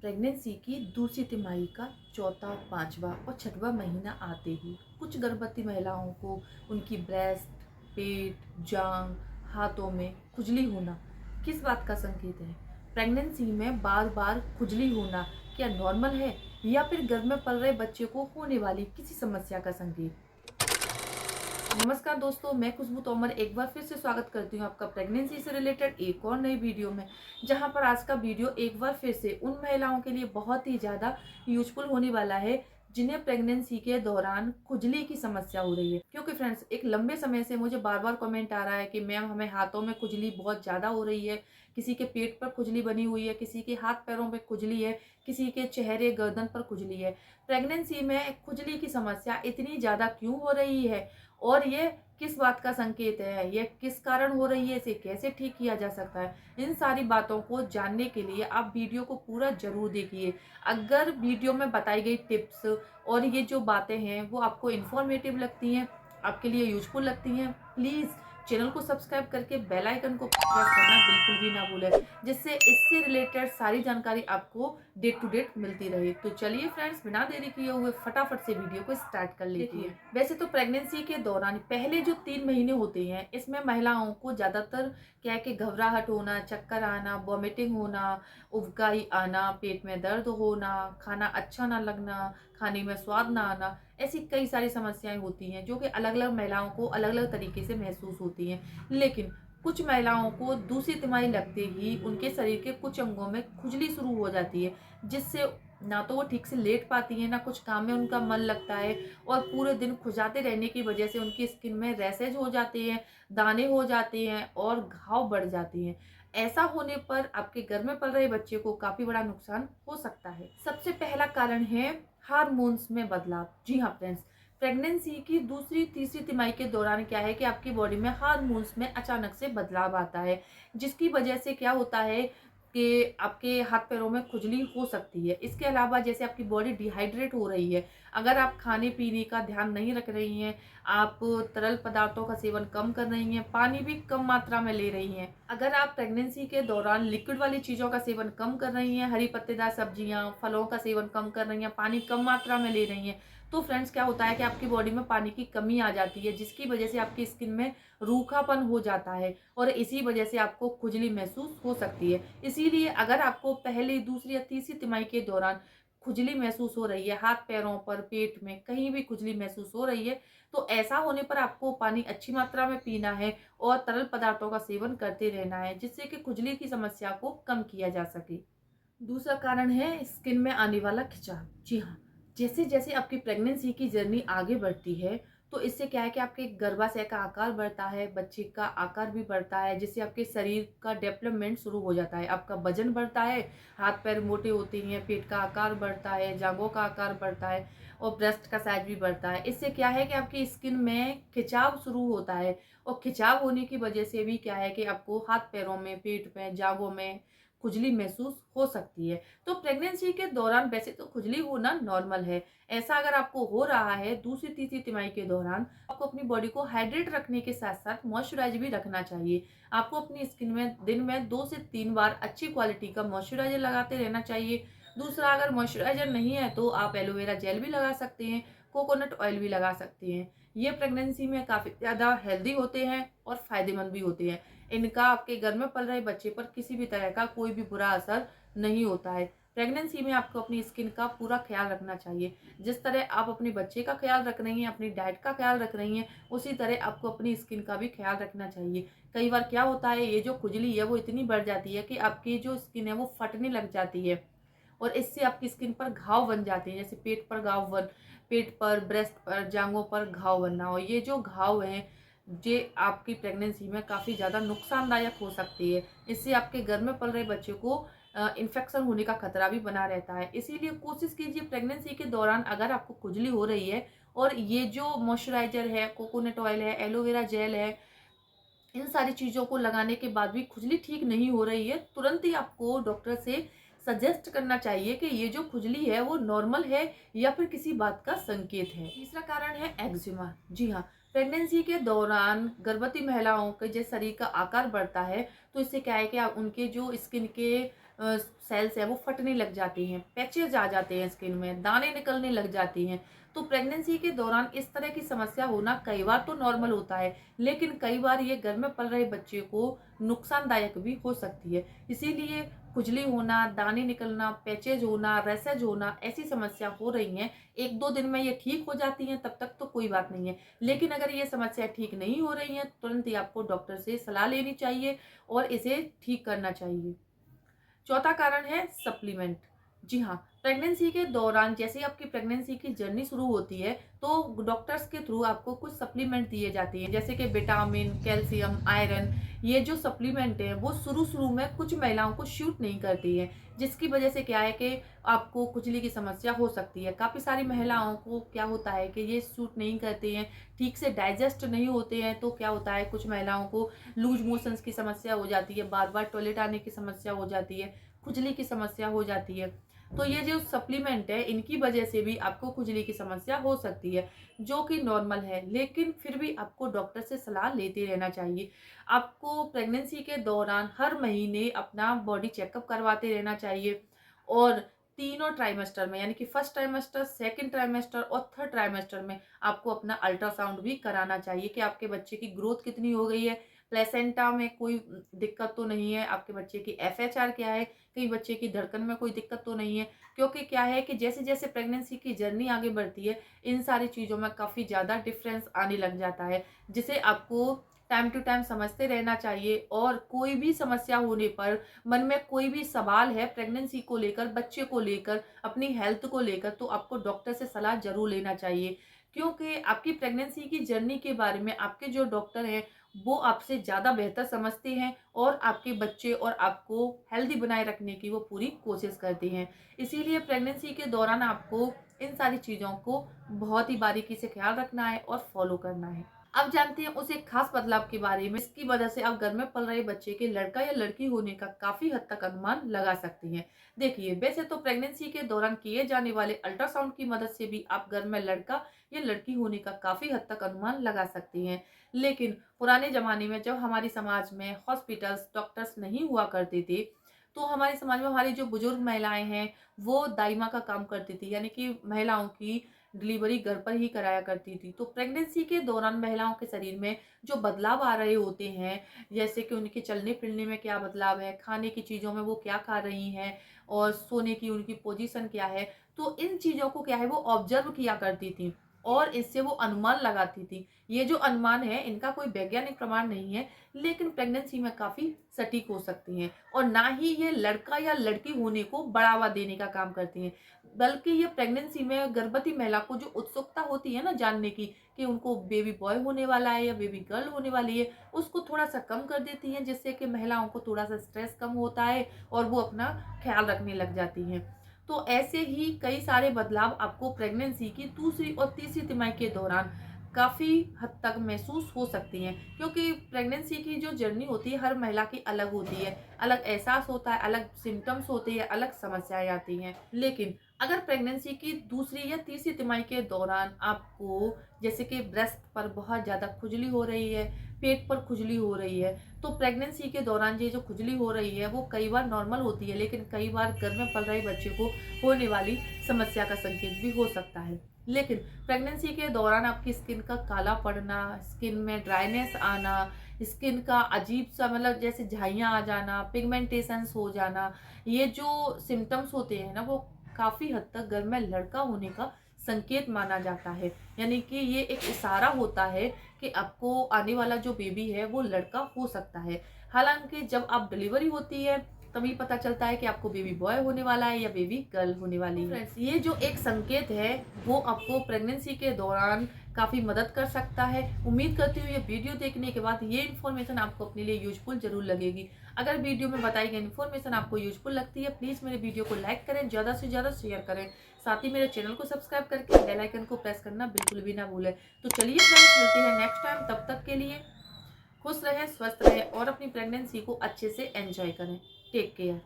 Pregnancy की दूसरी तिमाही का चौथा, पांचवा और छठवां महीना आते ही कुछ गर्भवती महिलाओं को उनकी ब्रेस्ट, पेट, जांग, हाथों में खुजली होना किस बात का संकेत है? प्रेगनेंसी में बार बार खुजली होना क्या नॉर्मल है या फिर गर्भ में पल रहे बच्चे को होने वाली किसी समस्या का संकेत? नमस्कार दोस्तों, मैं खुशबू तोमर एक बार फिर से स्वागत करती हूँ आपका प्रेगनेंसी से रिलेटेड एक और नई वीडियो में। जहाँ पर आज का वीडियो एक बार फिर से उन महिलाओं के लिए बहुत ही ज़्यादा यूजफुल होने वाला है जिन्हें प्रेगनेंसी के दौरान खुजली की समस्या हो रही है। क्योंकि फ्रेंड्स, एक लंबे समय से मुझे बार बार कमेंट आ रहा है कि मैम हमें हाथों में खुजली बहुत ज़्यादा हो रही है, किसी के पेट पर खुजली बनी हुई है, किसी के हाथ पैरों पर खुजली है, किसी के चेहरे गर्दन पर खुजली है। प्रेगनेंसी में खुजली की समस्या इतनी ज़्यादा क्यों हो रही है और ये किस बात का संकेत है, ये किस कारण हो रही है, इसे कैसे ठीक किया जा सकता है, इन सारी बातों को जानने के लिए आप वीडियो को पूरा जरूर देखिए। अगर वीडियो में बताई गई टिप्स और ये जो बातें हैं वो आपको इन्फॉर्मेटिव लगती हैं, आपके लिए यूजफुल लगती हैं, प्लीज़ चैनल को सब्सक्राइब करके बेल आइकन को प्रेस करना बिल्कुल भी ना भूलें, जिससे इससे रिलेटेड सारी जानकारी आपको डे टू डे मिलती रहे। तो चलिए फ्रेंड्स, बिना देरी किए हुए फटाफट से वीडियो को स्टार्ट कर लेते हैं। वैसे तो प्रेगनेंसी के दौरान पहले जो 3 महीने होते हैं इसमें महिलाओं को ज़्यादातर क्या है कि घबराहट होना, चक्कर आना, वॉमिटिंग होना, उबकाई आना, पेट में दर्द होना, खाना अच्छा ना लगना, खाने में स्वाद ना आना, ऐसी कई सारी समस्याएं होती हैं जो कि अलग अलग महिलाओं को अलग अलग तरीके से महसूस होती हैं। लेकिन कुछ महिलाओं को दूसरी तिमाही लगते ही उनके शरीर के कुछ अंगों में खुजली शुरू हो जाती है, जिससे ना तो वो ठीक से लेट पाती हैं, ना कुछ काम में उनका मन लगता है और पूरे दिन खुजाते रहने की वजह से उनकी स्किन में रैशेज हो जाते हैं, दाने हो जाते हैं और घाव बढ़ जाते हैं। ऐसा होने पर आपके घर में पल रहे बच्चे को काफी बड़ा नुकसान हो सकता है। सबसे पहला कारण है हार्मोन्स में बदलाव। जी हाँ फ्रेंड्स, प्रेगनेंसी की दूसरी तीसरी तिमाही के दौरान क्या है कि आपकी बॉडी में हार्मोन्स में अचानक से बदलाव आता है, जिसकी वजह से क्या होता है कि आपके हाथ पैरों में खुजली हो सकती है। इसके अलावा जैसे आपकी बॉडी डिहाइड्रेट हो रही है, अगर आप खाने पीने का ध्यान नहीं रख रही हैं, आप तरल पदार्थों का सेवन कम कर रही हैं, पानी भी कम मात्रा में ले रही हैं, अगर आप प्रेगनेंसी के दौरान लिक्विड वाली चीज़ों का सेवन कम कर रही हैं, हरी पत्तेदार सब्जियां, फलों का सेवन कम कर रही हैं, पानी कम मात्रा में ले रही हैं, तो फ्रेंड्स क्या होता है कि आपकी बॉडी में पानी की कमी आ जाती है, जिसकी वजह से आपकी स्किन में रूखापन हो जाता है और इसी वजह से आपको खुजली महसूस हो सकती है। इसीलिए अगर आपको पहली, दूसरी या तीसरी तिमाही के दौरान खुजली महसूस हो रही है, हाथ पैरों पर, पेट में कहीं भी खुजली महसूस हो रही है, तो ऐसा होने पर आपको पानी अच्छी मात्रा में पीना है और तरल पदार्थों का सेवन करते रहना है, जिससे कि खुजली की समस्या को कम किया जा सके। दूसरा कारण है स्किन में आने वाला खिंचाव। जी हाँ, जैसे जैसे आपकी प्रेगनेंसी की जर्नी आगे बढ़ती है तो इससे क्या है कि आपके गर्भाशय का आकार बढ़ता है, बच्चे का आकार भी बढ़ता है, जिससे आपके शरीर का डेवलपमेंट शुरू हो जाता है, आपका वजन बढ़ता है, हाथ पैर मोटे होते हैं, पेट का आकार बढ़ता है, जांघों का आकार बढ़ता है और ब्रेस्ट का साइज भी बढ़ता है। इससे क्या है कि आपकी स्किन में खिंचाव शुरू होता है और खिंचाव होने की वजह से भी क्या है कि आपको हाथ पैरों में, पेट में, जांघों में खुजली महसूस हो सकती है। तो प्रेगनेंसी के दौरान वैसे तो खुजली होना नॉर्मल है। ऐसा अगर आपको हो रहा है दूसरी तीसरी तिमाही के दौरान, आपको अपनी बॉडी को हाइड्रेट रखने के साथ साथ मॉइस्चराइज भी रखना चाहिए। आपको अपनी स्किन में दिन में 2 से 3 बार अच्छी क्वालिटी का मॉइस्चराइजर लगाते रहना चाहिए। दूसरा, अगर मॉइस्चराइजर नहीं है तो आप एलोवेरा जेल भी लगा सकते हैं, कोकोनट ऑयल भी लगा सकते हैं। ये प्रेगनेंसी में काफ़ी ज़्यादा हेल्दी होते हैं और फायदेमंद भी होते हैं। इनका आपके घर में पल रहे बच्चे पर किसी भी तरह का कोई भी बुरा असर नहीं होता है। प्रेगनेंसी में आपको अपनी स्किन का पूरा ख्याल रखना चाहिए। जिस तरह आप अपने बच्चे का ख्याल रख रही हैं, अपनी डाइट का ख्याल रख रही हैं, उसी तरह आपको अपनी स्किन का भी ख्याल रखना चाहिए। कई बार क्या होता है, ये जो खुजली है वो इतनी बढ़ जाती है कि आपकी जो स्किन है वो फटने लग जाती है और इससे आपकी स्किन पर घाव बन जाते हैं, जैसे पेट पर, ब्रेस्ट पर, जांघों पर घाव बनना। और ये जो घाव हैं ये आपकी प्रेगनेंसी में काफ़ी ज़्यादा नुकसानदायक हो सकती है। इससे आपके घर में पल रहे बच्चे को इन्फेक्शन होने का खतरा भी बना रहता है। इसीलिए कोशिश कीजिए प्रेगनेंसी के दौरान अगर आपको खुजली हो रही है और ये जो मॉइस्चराइजर है, कोकोनट ऑयल है, एलोवेरा जेल है, इन सारी चीज़ों को लगाने के बाद भी खुजली ठीक नहीं हो रही है, तुरंत ही आपको डॉक्टर से सजेस्ट करना चाहिए कि ये जो खुजली है वो नॉर्मल है या फिर किसी बात का संकेत है। तीसरा कारण है एक्जिमा। जी हाँ, प्रेगनेंसी के दौरान गर्भवती महिलाओं के जो शरीर का आकार बढ़ता है तो इससे क्या है कि उनके जो स्किन के सेल्स हैं वो फटने लग जाती हैं, पैचेज आ जाते हैं स्किन में, दाने निकलने लग जाती हैं। तो प्रेगनेंसी के दौरान इस तरह की समस्या होना कई बार तो नॉर्मल होता है, लेकिन कई बार ये घर में पल रहे बच्चे को नुकसानदायक भी हो सकती है। इसीलिए खुजली होना, दाने निकलना, पैचेज होना, रैसेज होना, ऐसी समस्या हो रही हैं, 1-2 दिन में ये ठीक हो जाती हैं, तब तक तो कोई बात नहीं है। लेकिन अगर ये समस्या ठीक नहीं हो रही है, तुरंत ही आपको डॉक्टर से सलाह लेनी चाहिए और इसे ठीक करना चाहिए। चौथा कारण है सप्लीमेंट। जी हाँ, प्रेगनेंसी के दौरान जैसे ही आपकी प्रेगनेंसी की जर्नी शुरू होती है, तो डॉक्टर्स के थ्रू आपको कुछ सप्लीमेंट दिए जाते हैं, जैसे कि विटामिन, कैल्शियम, आयरन। ये जो सप्लीमेंट हैं वो शुरू-शुरू में कुछ महिलाओं को सूट नहीं करती हैं, जिसकी वजह से क्या है कि आपको खुजली की समस्या हो सकती है। काफ़ी सारी महिलाओं को क्या होता है कि ये सूट नहीं करते हैं, ठीक से डाइजेस्ट नहीं होते हैं, तो क्या होता है कुछ महिलाओं को लूज़ मोशंस की समस्या हो जाती है, बार-बार टॉयलेट आने की समस्या हो जाती है, खुजली की समस्या हो जाती है। तो ये जो सप्लीमेंट है इनकी वजह से भी आपको खुजली की समस्या हो सकती है, जो कि नॉर्मल है, लेकिन फिर भी आपको डॉक्टर से सलाह लेते रहना चाहिए। आपको प्रेगनेंसी के दौरान हर महीने अपना बॉडी चेकअप करवाते रहना चाहिए और तीनों ट्राइमेस्टर में, यानी कि फर्स्ट ट्राइमेस्टर, सेकंड ट्राइमेस्टर और थर्ड ट्राइमेस्टर में आपको अपना अल्ट्रासाउंड भी कराना चाहिए कि आपके बच्चे की ग्रोथ कितनी हो गई है, प्लेसेंटा में कोई दिक्कत तो नहीं है, आपके बच्चे की एफएचआर क्या है, कहीं बच्चे की धड़कन में कोई दिक्कत तो नहीं है। क्योंकि क्या है कि जैसे-जैसे प्रेगनेंसी की जर्नी आगे बढ़ती है, इन सारी चीज़ों में काफ़ी ज़्यादा डिफरेंस आने लग जाता है, जिसे आपको टाइम टू टाइम समझते रहना चाहिए और कोई भी समस्या होने पर, मन में कोई भी सवाल है प्रेगनेंसी को लेकर, बच्चे को लेकर, अपनी हेल्थ को लेकर, तो आपको डॉक्टर से सलाह ज़रूर लेना चाहिए। क्योंकि आपकी प्रेगनेंसी की जर्नी के बारे में आपके जो डॉक्टर हैं, वो आपसे ज़्यादा बेहतर समझते हैं और आपके बच्चे और आपको हेल्दी बनाए रखने की वो पूरी कोशिश करते हैं। इसीलिए प्रेगनेंसी के दौरान आपको इन सारी चीज़ों को बहुत ही बारीकी से ख्याल रखना है और फॉलो करना है। अब जानते हैं उस एक खास बदलाव के बारे में, इसकी वजह से आप घर में पल रहे बच्चे के लड़का या लड़की होने का काफी हद तक अनुमान लगा सकते हैं। देखिए, वैसे तो प्रेगनेंसी के दौरान किए जाने वाले अल्ट्रासाउंड की मदद से भी आप घर में लड़का या लड़की होने का काफी हद तक अनुमान लगा सकते हैं। लेकिन पुराने जमाने में जब हमारे समाज में हॉस्पिटल्स, डॉक्टर्स नहीं हुआ करते थे, तो हमारे समाज में हमारी जो बुजुर्ग महिलाएं हैं वो दाई माँ का काम करती थी, यानी कि महिलाओं की डिलीवरी घर पर ही कराया करती थी। तो प्रेगनेंसी के दौरान महिलाओं के शरीर में जो बदलाव आ रहे होते हैं, जैसे कि उनके चलने फिरने में क्या बदलाव है, खाने की चीज़ों में वो क्या खा रही हैं और सोने की उनकी पोजीशन क्या है, तो इन चीज़ों को क्या है वो ऑब्जर्व किया करती थी और इससे वो अनुमान लगाती थी। ये जो अनुमान है इनका कोई वैज्ञानिक प्रमाण नहीं है, लेकिन प्रेगनेंसी में काफ़ी सटीक हो सकती हैं और ना ही ये लड़का या लड़की होने को बढ़ावा देने का काम करती हैं, बल्कि ये प्रेगनेंसी में गर्भवती महिला को जो उत्सुकता होती है ना जानने की कि उनको बेबी बॉय होने वाला है या बेबी गर्ल होने वाली है, उसको थोड़ा सा कम कर देती हैं, जिससे कि महिलाओं को थोड़ा सा स्ट्रेस कम होता है और वो अपना ख्याल रखने लग जाती हैं। तो ऐसे ही कई सारे बदलाव आपको प्रेगनेंसी की दूसरी और तीसरी तिमाही के दौरान काफ़ी हद तक महसूस हो सकती हैं, क्योंकि प्रेगनेंसी की जो जर्नी होती है हर महिला की अलग होती है, अलग एहसास होता है, अलग सिम्टम्स होते हैं, अलग समस्याएं आती हैं। लेकिन अगर प्रेगनेंसी की दूसरी या तीसरी तिमाही के दौरान आपको जैसे कि ब्रेस्ट पर बहुत ज़्यादा खुजली हो रही है, पेट पर खुजली हो रही है, तो प्रेगनेंसी के दौरान ये जो खुजली हो रही है वो कई बार नॉर्मल होती है, लेकिन कई बार घर में पल रहे बच्चे को होने वाली समस्या का संकेत भी हो सकता है। लेकिन प्रेगनेंसी के दौरान आपकी स्किन का काला पड़ना, स्किन में ड्राइनेस आना, स्किन का अजीब सा मतलब जैसे झाइयाँ आ जाना, पिगमेंटेशंस हो जाना, ये जो सिम्टम्स होते हैं ना वो काफ़ी हद तक घर में लड़का होने का संकेत माना जाता है। यानी कि ये एक इशारा होता है कि आपको आने वाला जो बेबी है वो लड़का हो सकता है। हालाँकि जब आप डिलीवरी होती है तभी पता चलता है कि आपको बेबी बॉय होने वाला है या बेबी गर्ल होने वाली है। फ्रेंड्स, ये जो एक संकेत है वो आपको प्रेगनेंसी के दौरान काफ़ी मदद कर सकता है। उम्मीद करती हूँ ये वीडियो देखने के बाद ये इन्फॉर्मेशन आपको अपने लिए यूजफुल जरूर लगेगी। अगर वीडियो में बताई गई इन्फॉर्मेशन आपको यूजफुल लगती है, प्लीज़ मेरे वीडियो को लाइक करें, ज़्यादा से ज़्यादा शेयर करें, साथ ही मेरे चैनल को सब्सक्राइब करके बेल आइकन को प्रेस करना बिल्कुल भी ना भूलें। तो चलिए फ्रेंड्स, मिलते हैं नेक्स्ट टाइम, तब तक के लिए खुश रहें, स्वस्थ रहें और अपनी प्रेगनेंसी को अच्छे से एंजॉय करें। Take care.